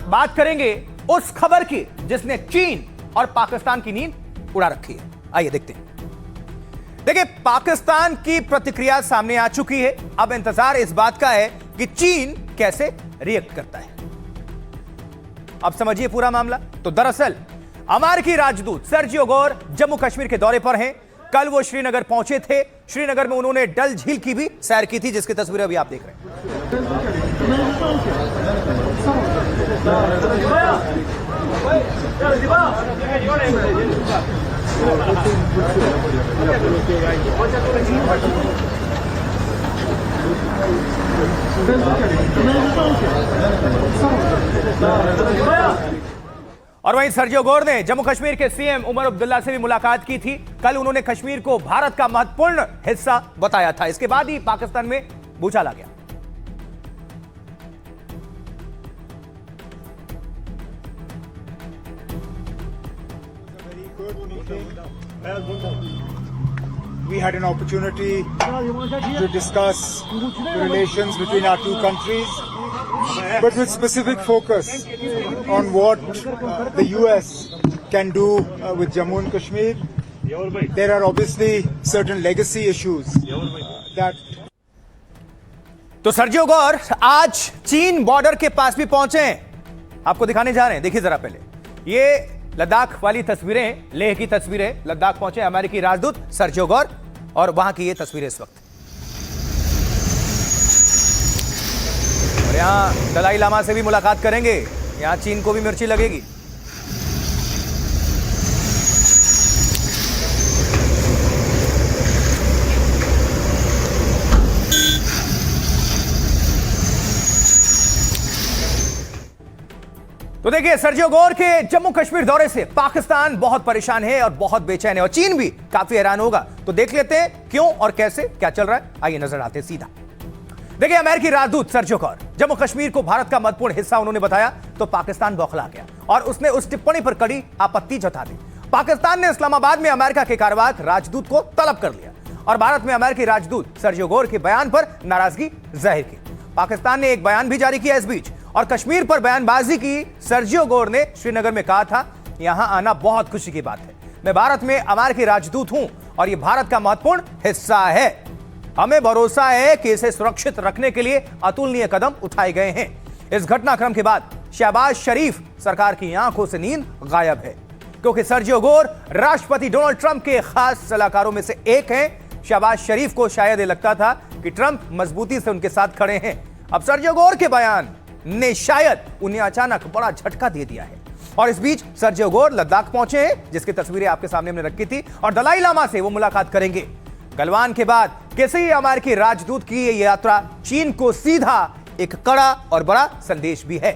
बात करेंगे उस खबर की जिसने चीन और पाकिस्तान की नींद उड़ा रखी है। आइए देखते हैं। देखिए, पाकिस्तान की प्रतिक्रिया सामने आ चुकी है। अब इंतजार इस बात का है कि चीन कैसे रिएक्ट करता है। अब समझिए पूरा मामला। तो दरअसल अमेरिकी राजदूत सर्जियो गोर जम्मू कश्मीर के दौरे पर हैं। कल वो श्रीनगर पहुंचे थे। श्रीनगर में उन्होंने डल झील की भी सैर की थी, जिसकी तस्वीरें अभी आप देख रहे हैं। और वहीं सर्जियो गोर ने जम्मू कश्मीर के सीएम उमर अब्दुल्ला से भी मुलाकात की थी। कल उन्होंने कश्मीर को भारत का महत्वपूर्ण हिस्सा बताया था। इसके बाद ही पाकिस्तान में भूचाल आ गया। We had an opportunity to discuss the relations between our two countries, but with specific focus on what the US can do with Jammu and Kashmir. There are obviously certain legacy issues that तो Sergio Gor आज चीन border के पास भी पहुंचे हैं। आपको दिखाने जा रहे हैं। देखिए जरा पहले ये लद्दाख वाली तस्वीरें हैं, लेह की तस्वीरें। लद्दाख पहुंचे अमेरिकी राजदूत सर्जियो गोर और वहां की ये तस्वीरें इस वक्त। और यहां दलाई लामा से भी मुलाकात करेंगे। यहां चीन को भी मिर्ची लगेगी। तो देखिए, सर्जियो गोर के जम्मू कश्मीर दौरे से पाकिस्तान बहुत परेशान है और बहुत बेचैन है और चीन भी काफी हैरान होगा। तो देख लेते हैं क्यों और कैसे क्या चल रहा है। आइए नजर आते हैं सीधा। देखिए, अमेरिकी राजदूत सर्जियो गोर जम्मू कश्मीर को भारत का महत्वपूर्ण हिस्सा उन्होंने बताया तो पाकिस्तान बौखला गया और उसने उस टिप्पणी पर कड़ी आपत्ति जता दी। पाकिस्तान ने इस्लामाबाद में अमेरिका के कार्यवाहक राजदूत को तलब कर लिया और भारत में अमेरिकी राजदूत सर्जियो गोर के बयान पर नाराजगी जाहिर की। पाकिस्तान ने एक बयान भी जारी किया इस बीच और कश्मीर पर बयानबाजी की। सर्जियो गोर ने श्रीनगर में कहा था, यहां आना बहुत खुशी की बात है। मैं भारत में अमेरिकी राजदूत हूं और यह भारत का महत्वपूर्ण हिस्सा है। हमें भरोसा है कि इसे सुरक्षित रखने के लिए अतुलनीय कदम उठाए गए हैं। इस घटनाक्रम के बाद शहबाज शरीफ सरकार की आंखों से नींद गायब है, क्योंकि सर्जियो गोर राष्ट्रपति डोनाल्ड ट्रंप के खास सलाहकारों में से एक हैं। शहबाज शरीफ को शायद यह लगता था कि ट्रंप मजबूती से उनके साथ खड़े हैं। अब सर्जियो गोर के बयान ने शायद उन्हें अचानक बड़ा झटका दे दिया है। और इस बीच सर्जियो गोर लद्दाख पहुंचे हैं, जिसकी तस्वीरें आपके सामने हमने रखी थी, और दलाई लामा से वो मुलाकात करेंगे। गलवान के बाद किसी अमेरिकी राजदूत की ये यात्रा चीन को सीधा एक कड़ा और बड़ा संदेश भी है।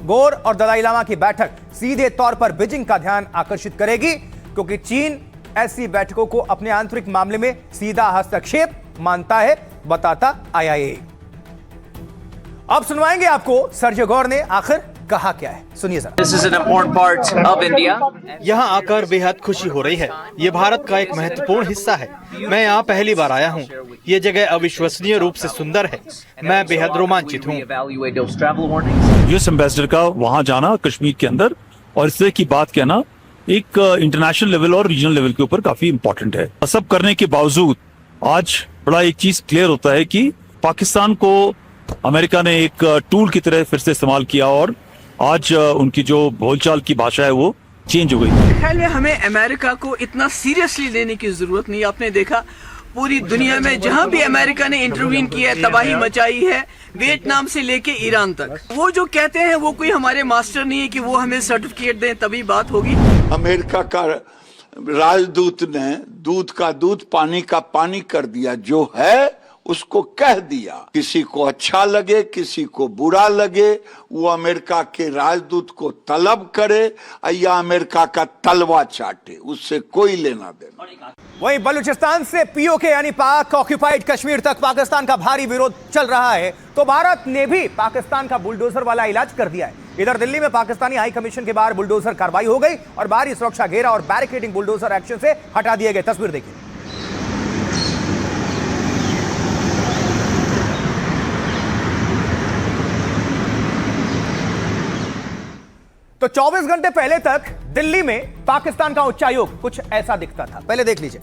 गोर और दलाई लामा की बैठक सीधे तौर पर बीजिंग का ध्यान आकर्षित करेगी, क्योंकि चीन ऐसी बैठकों को अपने आंतरिक मामले में सीधा हस्तक्षेप मानता है, बताता आया है। अब सुनवाएंगे आपको सर्जियो गोर ने आखिर कहा क्या है। सुनिए जरा। This is an important part of India. यहाँ आकर बेहद खुशी हो रही है। ये भारत का एक महत्वपूर्ण हिस्सा है। मैं यहाँ पहली बार आया हूँ। ये जगह अविश्वसनीय रूप से सुंदर है। मैं बेहद रोमांचित हूँ। यूएस एम्बेसडर का वहाँ जाना कश्मीर के अंदर और इस तरह की बात कहना एक इंटरनेशनल लेवल और रीजनल लेवल के ऊपर काफी इम्पोर्टेंट है। सब करने के बावजूद आज बड़ा एक चीज क्लियर होता है कि पाकिस्तान को अमेरिका ने एक टूल की तरह फिर से इस्तेमाल किया और आज उनकी जो बोलचाल की भाषा है वो चेंज हो गई। ख्याल में हमें अमेरिका को इतना सीरियसली लेने की जरूरत नहीं। आपने देखा पूरी दुनिया में जहां भी अमेरिका ने इंटरवीन किया है, तबाही मचाई है, वियतनाम से लेके ईरान तक। वो जो कहते हैं वो कोई हमारे मास्टर नहीं है कि वो हमें सर्टिफिकेट दें तभी बात होगी। अमेरिका का राजदूत ने दूध का दूध पानी का पानी कर दिया। जो है उसको कह दिया। किसी को अच्छा लगे, किसी को बुरा लगे, वो अमेरिका के राजदूत को तलब करे या अमेरिका का तलवा चाटे, उससे कोई लेना देना। वहीं बलूचिस्तान से पीओके यानी पाक ऑक्यूपाइड कश्मीर तक पाकिस्तान का भारी विरोध चल रहा है, तो भारत ने भी पाकिस्तान का बुलडोजर वाला इलाज कर दिया है। इधर दिल्ली में पाकिस्तानी हाई कमीशन के बाहर बुलडोजर कार्रवाई हो गई और बाहरी सुरक्षा घेरा और बैरिकेडिंग बुलडोजर एक्शन से हटा दिए गए। तस्वीर देखिए। तो 24 घंटे पहले तक दिल्ली में पाकिस्तान का उच्चायोग कुछ ऐसा दिखता था। पहले देख लीजिए,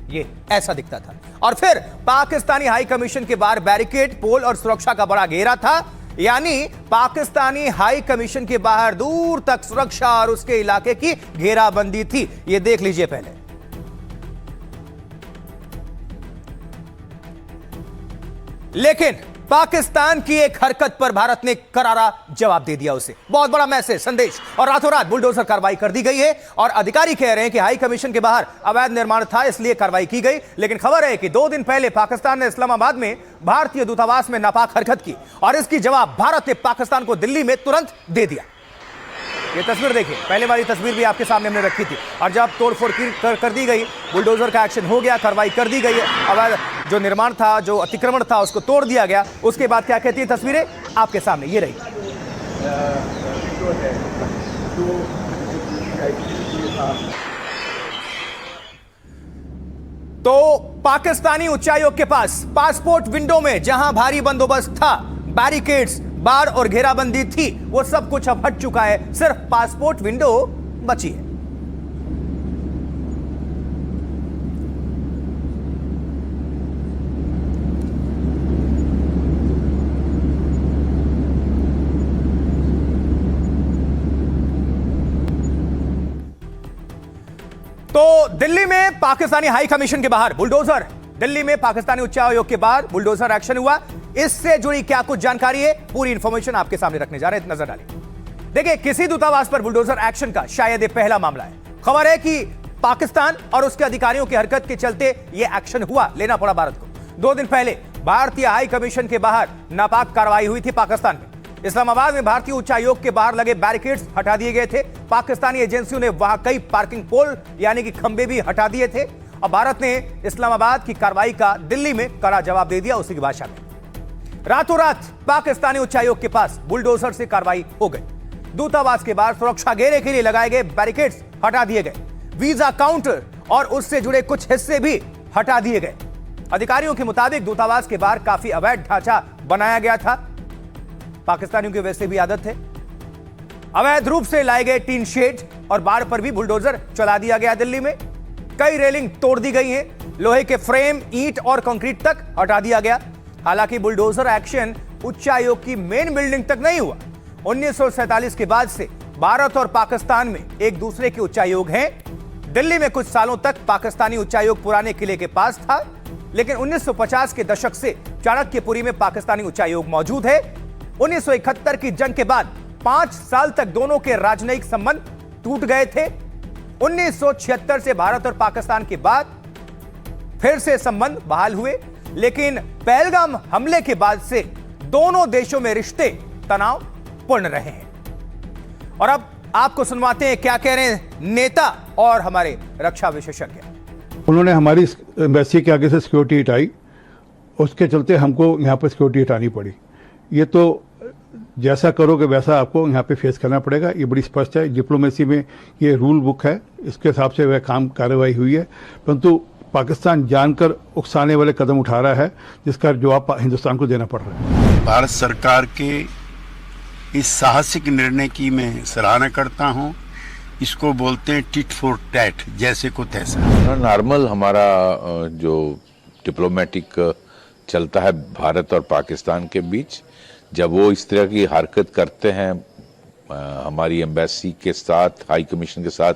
ये ऐसा दिखता था। और फिर पाकिस्तानी हाई कमीशन के बाहर बैरिकेड, पोल और सुरक्षा का बड़ा घेरा था। यानी पाकिस्तानी हाई कमीशन के बाहर दूर तक सुरक्षा और उसके इलाके की घेराबंदी थी। ये देख लीजिए पहले। लेकिन पाकिस्तान की एक हरकत पर भारत ने करारा जवाब दे दिया उसे। बहुत बड़ा मैसेज, संदेश, और रातों रात बुलडोजर कार्रवाई कर दी गई है। और अधिकारी कह रहे हैं कि हाई कमीशन के बाहर अवैध निर्माण था, इसलिए कार्रवाई की गई। लेकिन खबर है कि 2 दिन पहले पाकिस्तान ने इस्लामाबाद में भारतीय दूतावास में नापाक हरकत की और इसकी जवाब भारत ने पाकिस्तान को दिल्ली में तुरंत दे दिया। ये तस्वीर देखिए, पहले वाली तस्वीर भी आपके सामने हमने रखी थी। और जब तोड़फोड़ कर दी गई, बुलडोजर का एक्शन हो गया, कार्रवाई कर दी गई है, अवैध जो निर्माण था, जो अतिक्रमण था, उसको तोड़ दिया गया। उसके बाद क्या कहती है तस्वीरें आपके सामने ये रही। तो पाकिस्तानी उच्चायोग के पास पासपोर्ट विंडो में जहां भारी बंदोबस्त था, बैरिकेड्स, बाड़ और घेराबंदी थी, वो सब कुछ अब हट चुका है। सिर्फ पासपोर्ट विंडो बची है। तो दिल्ली में पाकिस्तानी हाई कमीशन के बाहर बुलडोजर, दिल्ली में पाकिस्तानी उच्चायोग के बाहर बुलडोजर एक्शन हुआ। इससे जुड़ी क्या कुछ जानकारी है, पूरी इंफॉर्मेशन आपके सामने रखने जा रहे हैं, नजर डालिए। देखिए, किसी दूतावास पर बुलडोजर एक्शन का शायद ये पहला मामला है। खबर है कि पाकिस्तान और उसके अधिकारियों की हरकत के चलते यह एक्शन हुआ, लेना पड़ा भारत को। 2 दिन पहले भारतीय हाई कमीशन के बाहर नापाक कार्रवाई हुई थी पाकिस्तान में। इस्लामाबाद में भारतीय उच्चायोग के बाहर लगे बैरिकेड्स हटा दिए गए थे। पाकिस्तानी एजेंसियों ने वहां कई पार्किंग पोल यानी कि खंबे भी हटा दिए थे। और भारत ने इस्लामाबाद की कार्रवाई का दिल्ली में कड़ा जवाब दे दिया, उसी की भाषा में। रातों रात पाकिस्तानी उच्चायोग के पास बुलडोजर से कार्रवाई हो गई। दूतावास के बाहर सुरक्षा घेरे के लिए लगाए गए बैरिकेड्स हटा दिए गए। वीजा काउंटर और उससे जुड़े कुछ हिस्से भी हटा दिए गए। अधिकारियों के मुताबिक दूतावास के बाहर काफी अवैध ढांचा बनाया गया था। पाकिस्तानियों की वैसे भी आदत है। अवैध रूप से लाए गए टीन शेड और बाड़ पर भी बुलडोजर चला दिया गया। दिल्ली में कई रेलिंग तोड़ दी गई है। लोहे के फ्रेम, ईंट और कंक्रीट तक हटा दिया गया। हालांकि बुलडोजर एक्शन उच्चायोग की मेन बिल्डिंग तक नहीं हुआ। 1947 के बाद से भारत और पाकिस्तान में एक दूसरे के उच्चायोग हैं। दिल्ली में कुछ सालों तक पाकिस्तानी उच्चायोग पुराने किले के पास था, लेकिन 1950 के दशक से चाणक्यपुरी में पाकिस्तानी उच्चायोग मौजूद है। 1971 की जंग के बाद 5 साल तक दोनों के राजनयिक संबंध टूट गए थे। 1976 से भारत और पाकिस्तान के बाद फिर से संबंध बहाल हुए, लेकिन पहलगाम हमले के बाद से दोनों देशों में रिश्ते तनावपूर्ण रहे हैं। और अब आपको सुनवाते हैं क्या कह रहे हैं नेता और हमारे रक्षा विशेषज्ञ। उन्होंने हमारी एम्बेसी के आगे से सिक्योरिटी हटाई, उसके चलते हमको यहाँ पर सिक्योरिटी हटानी पड़ी। ये तो जैसा करोगे वैसा आपको यहाँ पे फेस करना पड़ेगा, ये बड़ी स्पष्ट है। डिप्लोमेसी में ये रूल बुक है, इसके हिसाब से वह कार्रवाई हुई है। परंतु पाकिस्तान जानकर उकसाने वाले कदम उठा रहा है, जिसका जवाब हिंदुस्तान को देना पड़ रहा है। भारत सरकार के इस साहसिक निर्णय की मैं सराहना करता हूं। इसको बोलते हैं टिट फॉर टैट, जैसे को तैसा। नॉर्मल हमारा जो डिप्लोमेटिक चलता है भारत और पाकिस्तान के बीच, जब वो इस तरह की हरकत करते हैं हमारी एम्बेसी के साथ, हाई कमीशन के साथ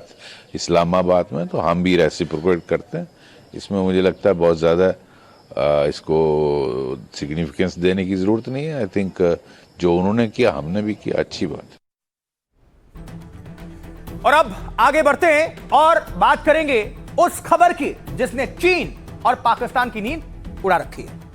इस्लामाबाद में, तो हम भी रेसिप्रोकेट करते हैं। इसमें मुझे लगता है बहुत ज़्यादा इसको सिग्निफिकेंस देने की ज़रूरत नहीं है। आई थिंक जो उन्होंने किया हमने भी किया, अच्छी बात। और अब आगे बढ़ते हैं और बात करेंगे उस खबर की जिसने चीन और पाकिस्तान की नींद उड़ा रखी है।